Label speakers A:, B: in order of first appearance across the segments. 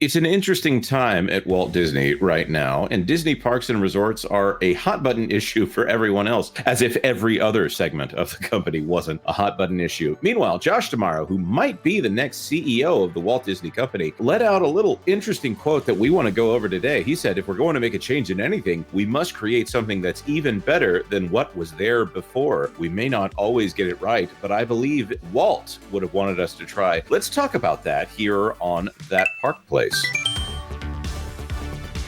A: It's an interesting time at Walt Disney right now, and Disney parks and resorts are a hot button issue for everyone else, as if every other segment of the company wasn't a hot button issue. Meanwhile, Josh D'Amaro, who might be the next CEO of the Walt Disney Company, let out a little interesting quote that we want to go over today. He said, if we're going to make a change in anything, we must create something that's even better than what was there before. We may not always get it right, but I believe Walt would have wanted us to try. Let's talk about that here on That Park Place.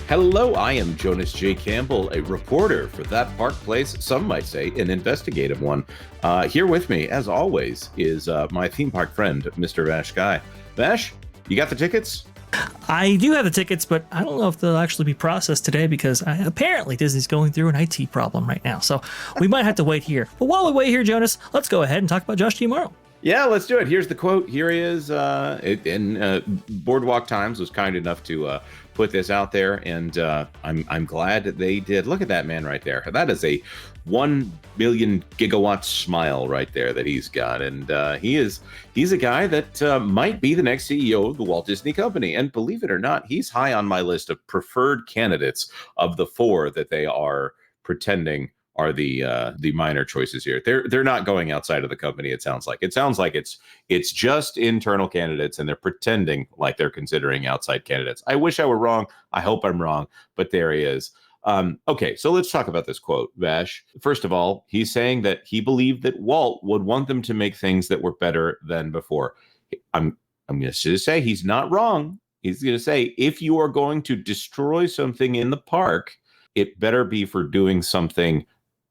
A: Hello, I am Jonas J. Campbell, a reporter for That Park Place, some might say an investigative one. Here with me, as always, is my theme park friend, Mr. VashSky. Vash, you got the tickets?
B: I do have the tickets, but I don't know if they'll actually be processed today because apparently Disney's going through an IT problem right now. So we might have to wait here. But while we wait here, Jonas, let's go ahead and talk about Josh D'Amaro.
A: Yeah, let's do it. Here's the quote. Here he is. Boardwalk Times was kind enough to put this out there, and I'm glad that they did. Look at that man right there. That is a 1 billion gigawatt smile right there that he's got, and he's a guy that might be the next CEO of the Walt Disney Company. And believe it or not, he's high on my list of preferred candidates of the four that they are pretending are the minor choices here. They're not going outside of the company. It sounds like it's just internal candidates, and they're pretending like they're considering outside candidates. I wish I were wrong. I hope I'm wrong, but there he is. Okay, so let's talk about this quote, Vash. First of all, he's saying that he believed that Walt would want them to make things that were better than before. I'm going to say he's not wrong. He's going to say, if you are going to destroy something in the park, it better be for doing something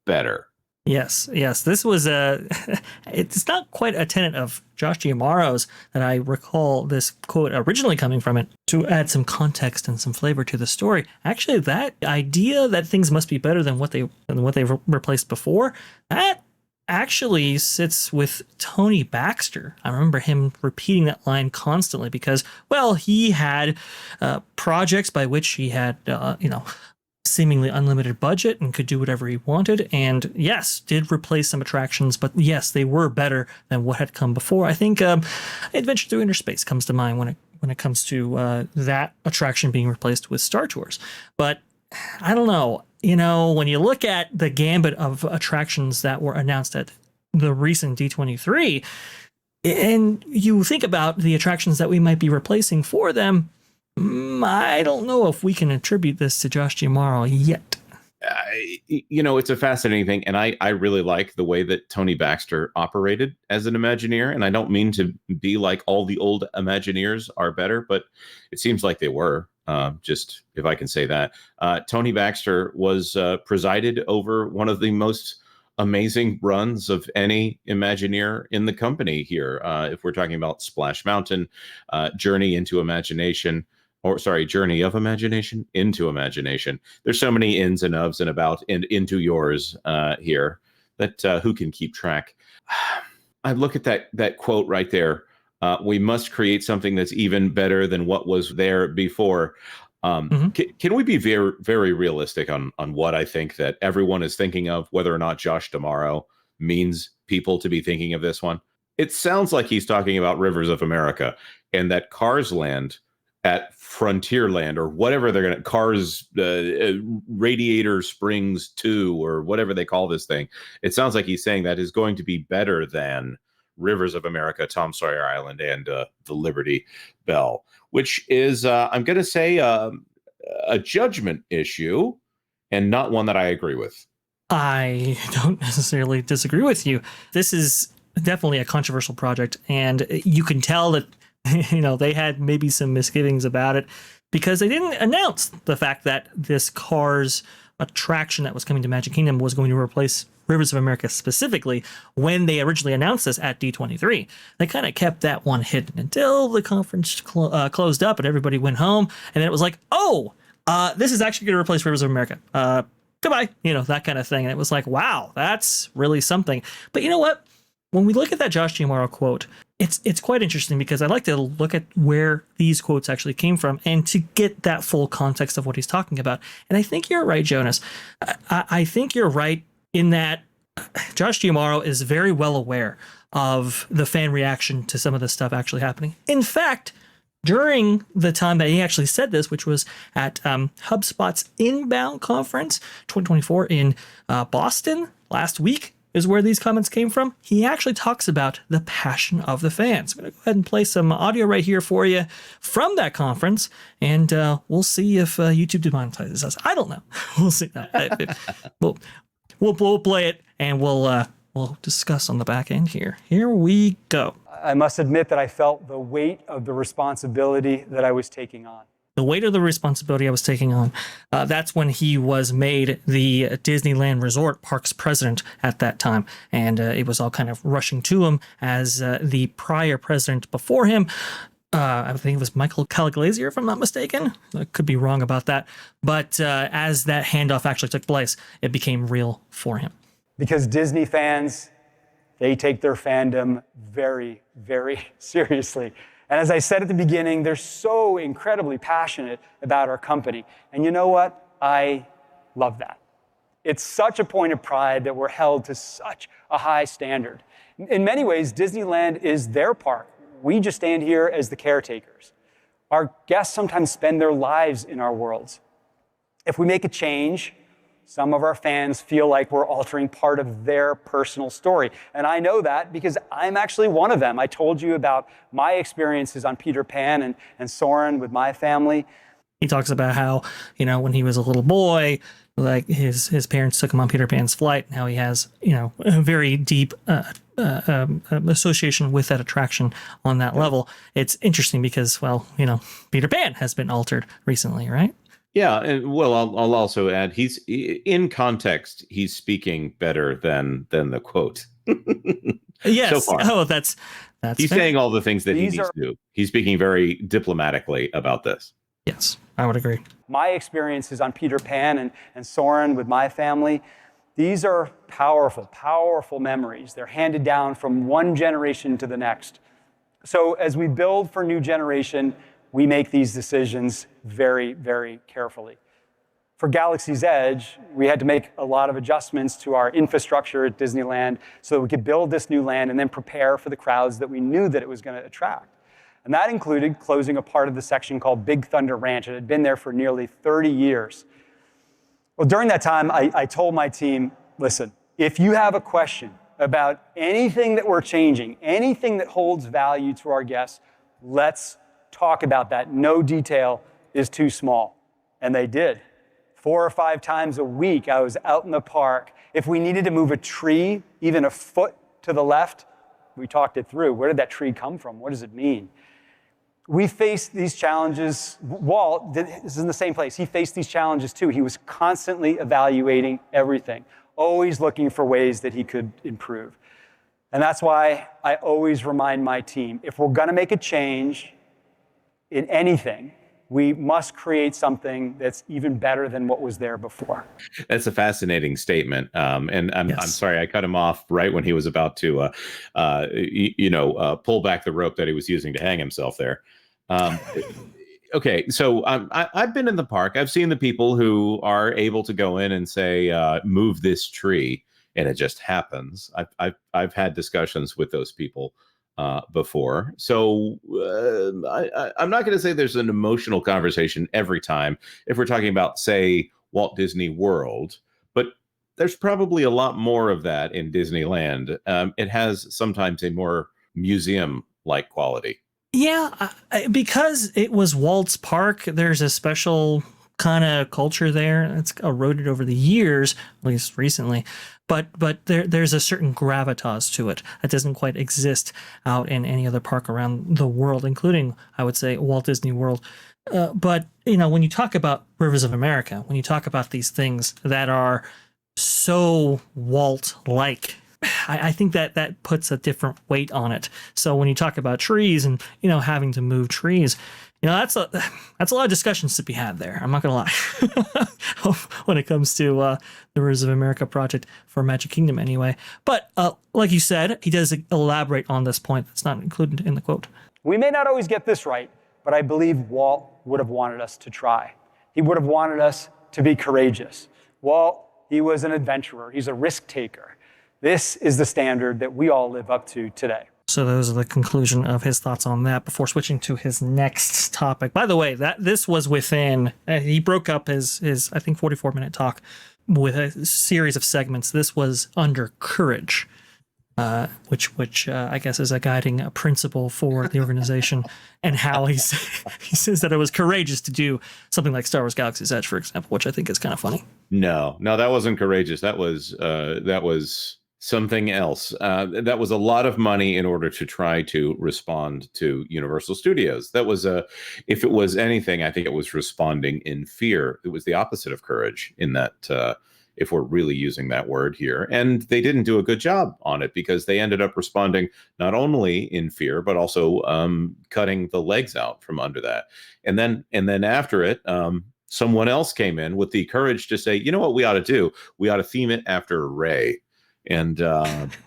A: better.
B: Yes. This was it's not quite a tenet of Josh D'Amaro's that I recall this quote originally coming from it. To add some context and some flavor to the story, actually, that idea that things must be better than what they've replaced before, that actually sits with Tony Baxter. I remember him repeating that line constantly because, well, he had projects by which he had, seemingly unlimited budget and could do whatever he wanted, and yes, did replace some attractions, but yes, they were better than what had come before. I think Adventure Through Inner Space comes to mind when it comes to that attraction being replaced with Star Tours. But I don't know, when you look at the gambit of attractions that were announced at the recent D23, and you think about the attractions that we might be replacing for them, I don't know if we can attribute this to Josh D'Amaro yet.
A: It's a fascinating thing, and I really like the way that Tony Baxter operated as an Imagineer, and I don't mean to be like all the old Imagineers are better, but it seems like they were, just if I can say that. Tony Baxter was presided over one of the most amazing runs of any Imagineer in the company here. If we're talking about Splash Mountain, Journey of Imagination into Imagination. There's so many ins and ofs and about and into yours here that who can keep track? I look at that quote right there. We must create something that's even better than what was there before. Can we be very, very realistic on what I think that everyone is thinking of, whether or not Josh D'Amaro means people to be thinking of this one? It sounds like he's talking about Rivers of America and that Cars Land at Frontierland, or whatever they're going to, Cars Radiator Springs 2, or whatever they call this thing. It sounds like he's saying that is going to be better than Rivers of America, Tom Sawyer Island, and the Liberty Bell, which is, I'm going to say, a judgment issue and not one that I agree with.
B: I don't necessarily disagree with you. This is definitely a controversial project, and you can tell that they had maybe some misgivings about it because they didn't announce the fact that this Cars attraction that was coming to Magic Kingdom was going to replace Rivers of America specifically when they originally announced this at D23. They kind of kept that one hidden until the conference closed up and everybody went home, and then it was like, this is actually going to replace Rivers of America. Goodbye, that kind of thing. And it was like, wow, that's really something. But you know what? When we look at that Josh D'Amaro quote, it's quite interesting because I like to look at where these quotes actually came from and to get that full context of what he's talking about. And I think you're right, Jonas. I think you're right in that Josh D'Amaro is very well aware of the fan reaction to some of this stuff actually happening. In fact, During the time that he actually said this, which was at HubSpot's Inbound Conference 2024 in Boston last week, is where these comments came from. He actually talks about the passion of the fans. I'm going to go ahead and play some audio right here for you from that conference, and we'll see if YouTube demonetizes us. I don't know. We'll see. We'll play it, and we'll discuss on the back end here. Here we go.
C: I must admit that I felt the weight of the responsibility that I was taking on.
B: The weight of the responsibility I was taking on. That's when he was made the Disneyland Resort Parks president at that time. And it was all kind of rushing to him as the prior president before him. I think it was Michael Calaglasier, if I'm not mistaken. I could be wrong about that. But as that handoff actually took place, it became real for him.
C: Because Disney fans, they take their fandom very, very seriously. And as I said at the beginning, they're so incredibly passionate about our company. And you know what? I love that. It's such a point of pride that we're held to such a high standard. In many ways, Disneyland is their park. We just stand here as the caretakers. Our guests sometimes spend their lives in our worlds. If we make a change, some of our fans feel like we're altering part of their personal story. And I know that because I'm actually one of them. I told you about my experiences on Peter Pan and Soarin' with my family.
B: He talks about how, when he was a little boy, like his parents took him on Peter Pan's flight, and how he has, a very deep association with that attraction on that level. It's interesting because, Peter Pan has been altered recently, right?
A: Yeah, and well, I'll also add, he's in context, he's speaking better than the quote.
B: Yes.
A: So far.
B: Oh, that's
A: he's
B: fair.
A: saying all the things that he needs to do. He's speaking very diplomatically about this.
B: Yes, I would agree.
C: My experiences on Peter Pan and Soarin' with my family, these are powerful, powerful memories. They're handed down from one generation to the next. So as we build for new generation, we make these decisions very, very carefully. For Galaxy's Edge, we had to make a lot of adjustments to our infrastructure at Disneyland so that we could build this new land and then prepare for the crowds that we knew that it was going to attract. And that included closing a part of the section called Big Thunder Ranch. It had been there for nearly 30 years. Well, during that time, I told my team, listen, if you have a question about anything that we're changing, anything that holds value to our guests, let's talk about that. No detail is too small. And they did. 4 or 5 times a week, I was out in the park. If we needed to move a tree, even a foot to the left, we talked it through. Where did that tree come from? What does it mean? We faced these challenges. Walt, this is in the same place. He faced these challenges too. He was constantly evaluating everything, always looking for ways that he could improve. And that's why I always remind my team, if we're going to make a change in anything, we must create something that's even better than what was there before.
A: That's a fascinating statement. And I'm sorry, I cut him off right when he was about to, pull back the rope that he was using to hang himself there. Okay, so I've been in the park. I've seen the people who are able to go in and say, move this tree, and it just happens. I've had discussions with those people before. So I'm not going to say there's an emotional conversation every time if we're talking about, say, Walt Disney World, but there's probably a lot more of that in Disneyland. It has sometimes a more museum-like quality.
B: Yeah, because it was Walt's park, there's a special kind of culture there. It's eroded over the years, at least recently. But there's a certain gravitas to it that doesn't quite exist out in any other park around the world, including, I would say, Walt Disney World. But, when you talk about Rivers of America, when you talk about these things that are so Walt-like, I think that puts a different weight on it. So when you talk about trees and, having to move trees, that's a lot of discussions to be had there. I'm not going to lie when it comes to the Rivers of America project for Magic Kingdom anyway. But like you said, he does elaborate on this point that's not included in the quote.
C: We may not always get this right, but I believe Walt would have wanted us to try. He would have wanted us to be courageous. Walt, he was an adventurer. He's a risk taker. This is the standard that we all live up to today.
B: So those are the conclusion of his thoughts on that before switching to his next topic. By the way, that this was within, he broke up his I think 44-minute talk with a series of segments. This was under courage, which I guess is a guiding principle for the organization, and how he says that it was courageous to do something like Star Wars Galaxy's Edge, for example, which I think is kind of funny.
A: No, that wasn't courageous. That was something else. That was a lot of money in order to try to respond to Universal Studios. That was if it was anything, I think it was responding in fear. It was the opposite of courage in that, if we're really using that word here. And they didn't do a good job on it, because they ended up responding not only in fear, but also cutting the legs out from under that. And then after it, someone else came in with the courage to say, you know what we ought to do? We ought to theme it after Rey. And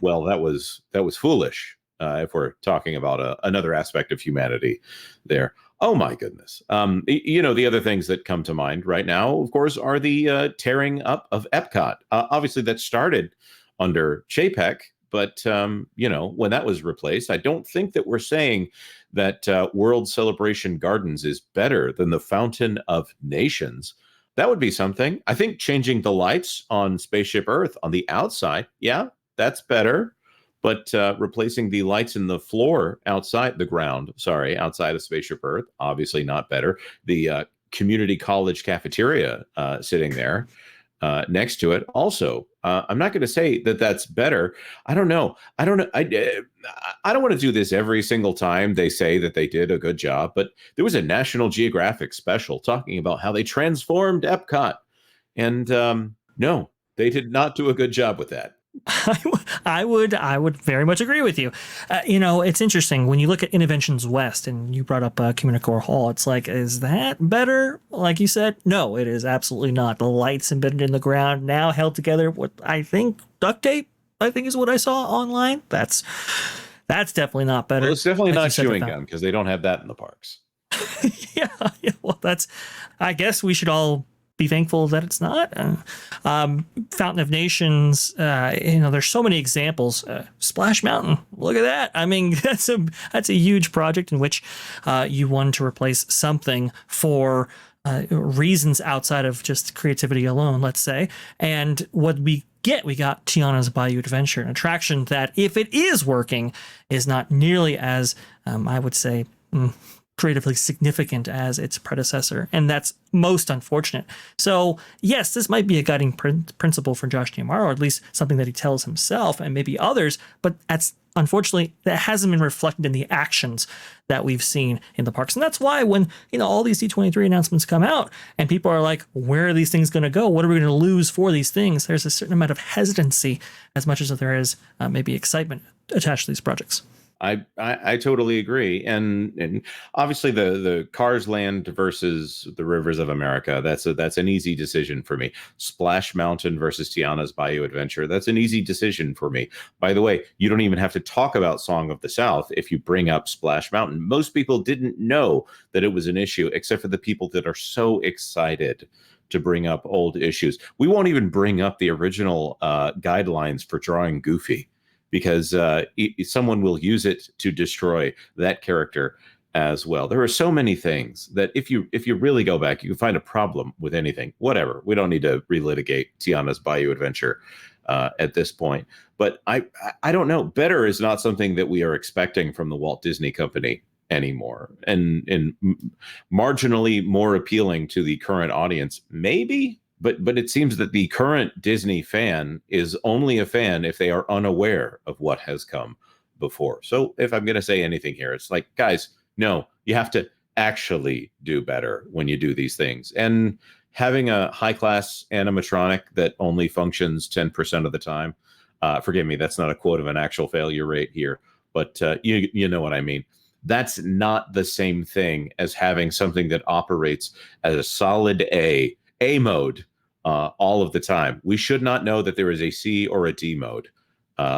A: well, that was foolish, if we're talking about another aspect of humanity there. Oh my goodness. The other things that come to mind right now, of course, are the tearing up of Epcot. Obviously, that started under Chapek, but when that was replaced, I don't think that we're saying that World Celebration Gardens is better than the Fountain of Nations. That would be something. I think changing the lights on Spaceship Earth on the outside, yeah, that's better. But replacing the lights in the floor outside of Spaceship Earth, obviously not better. The community college cafeteria sitting there next to it, also, I'm not going to say that that's better. I don't know. I don't want to do this every single time they say that they did a good job, but there was a National Geographic special talking about how they transformed Epcot. And no, they did not do a good job with that.
B: I would very much agree with you. It's interesting when you look at Interventions West, and you brought up Communicore Hall. It's like, is that better? Like you said, no, it is absolutely not. The lights embedded in the ground, now held together with, I think, duct tape, I think is what I saw online. That's definitely not better.
A: Well, it's definitely not chewing gum, because they don't have that in the parks.
B: yeah. Well, I guess we should all be thankful that it's not. Fountain of Nations, there's so many examples. Splash Mountain, look at that. I mean, that's a huge project in which you wanted to replace something for reasons outside of just creativity alone, let's say. And what we got Tiana's Bayou Adventure, an attraction that, if it is working, is not nearly as, I would say, creatively significant as its predecessor, and that's most unfortunate. So yes, this might be a guiding principle for Josh D'Amaro, or at least something that he tells himself and maybe others, but unfortunately that hasn't been reflected in the actions that we've seen in the parks. And that's why when all these D23 announcements come out and people are like, where are these things going to go? What are we going to lose for these things? There's a certain amount of hesitancy, as much as there is maybe excitement attached to these projects.
A: I totally agree, and obviously the Cars Land versus the Rivers of America, that's an easy decision for me. Splash Mountain versus Tiana's Bayou Adventure, that's an easy decision for me. By the way, you don't even have to talk about Song of the South if you bring up Splash Mountain. Most people didn't know that it was an issue, except for the people that are so excited to bring up old issues. We won't even bring up the original guidelines for drawing Goofy, because someone will use it to destroy that character as well. There are so many things that if you really go back, you can find a problem with anything. Whatever. We don't need to relitigate Tiana's Bayou Adventure at this point. But I don't know. Better is not something that we are expecting from the Walt Disney Company anymore. And marginally more appealing to the current audience, maybe. But it seems that the current Disney fan is only a fan if they are unaware of what has come before. So if I'm going to say anything here, it's like, guys, no, you have to actually do better when you do these things. And having a high-class animatronic that only functions 10% of the time, forgive me, that's not a quote of an actual failure rate here, but you know what I mean. That's not the same thing as having something that operates as a solid A mode all of the time. We should not know that there is a C or a D mode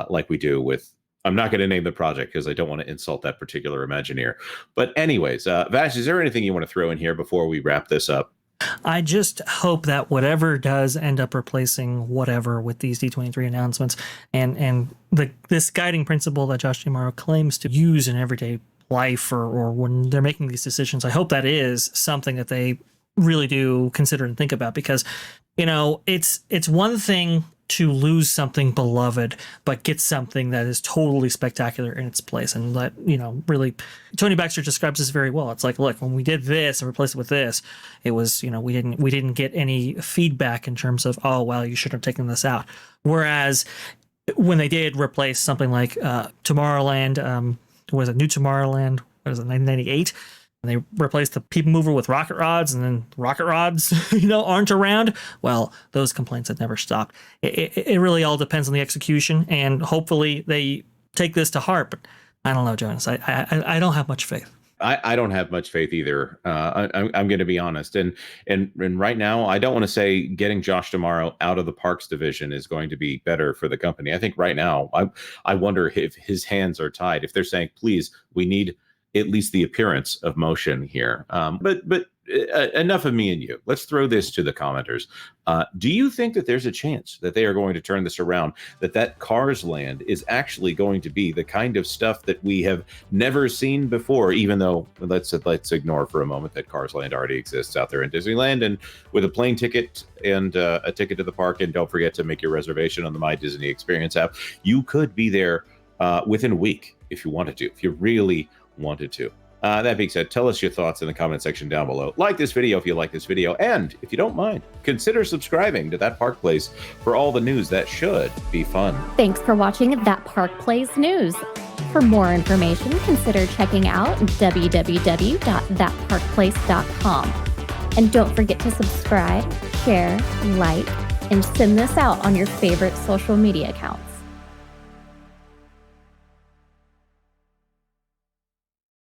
A: like we do with, I'm not going to name the project because I don't want to insult that particular Imagineer. But anyways, Vash, is there anything you want to throw in here before we wrap this up?
B: I just hope that whatever does end up replacing whatever with these D23 announcements and this guiding principle that Josh D'Amaro claims to use in everyday life or when they're making these decisions, I hope that is something that they really do consider and think about, because, it's one thing to lose something beloved, but get something that is totally spectacular in its place. And that, really, Tony Baxter describes this very well. It's like, look, when we did this and replaced it with this, it was, we didn't get any feedback in terms of, oh, well, you should have taken this out. Whereas when they did replace something like Tomorrowland, was it New Tomorrowland? What is it, 1998? And they replaced the people mover with rocket rods, and then rocket rods, aren't around. Well, those complaints have never stopped. It really all depends on the execution, and hopefully they take this to heart. But I don't know, Jonas. I don't have much faith.
A: I don't have much faith either. I'm going to be honest. And right now, I don't want to say getting Josh D'Amaro out of the parks division is going to be better for the company. I think right now, I wonder if his hands are tied. If they're saying, please, we need at least the appearance of motion here. But enough of me and you. Let's throw this to the commenters. Do you think that there's a chance that they are going to turn this around, that Cars Land is actually going to be the kind of stuff that we have never seen before, even though let's ignore for a moment that Cars Land already exists out there in Disneyland, and with a plane ticket and a ticket to the park, and don't forget to make your reservation on the My Disney Experience app, you could be there within a week if you wanted to, if you really wanted to. That being said, tell us your thoughts in the comment section down below. Like this video if you like this video, and if you don't mind, consider subscribing to That Park Plays for all the news that should be fun.
D: Thanks for watching That Park Plays News. For more information, consider checking out www.thatparkplace.com. And don't forget to subscribe, share, like, and send this out on your favorite social media accounts.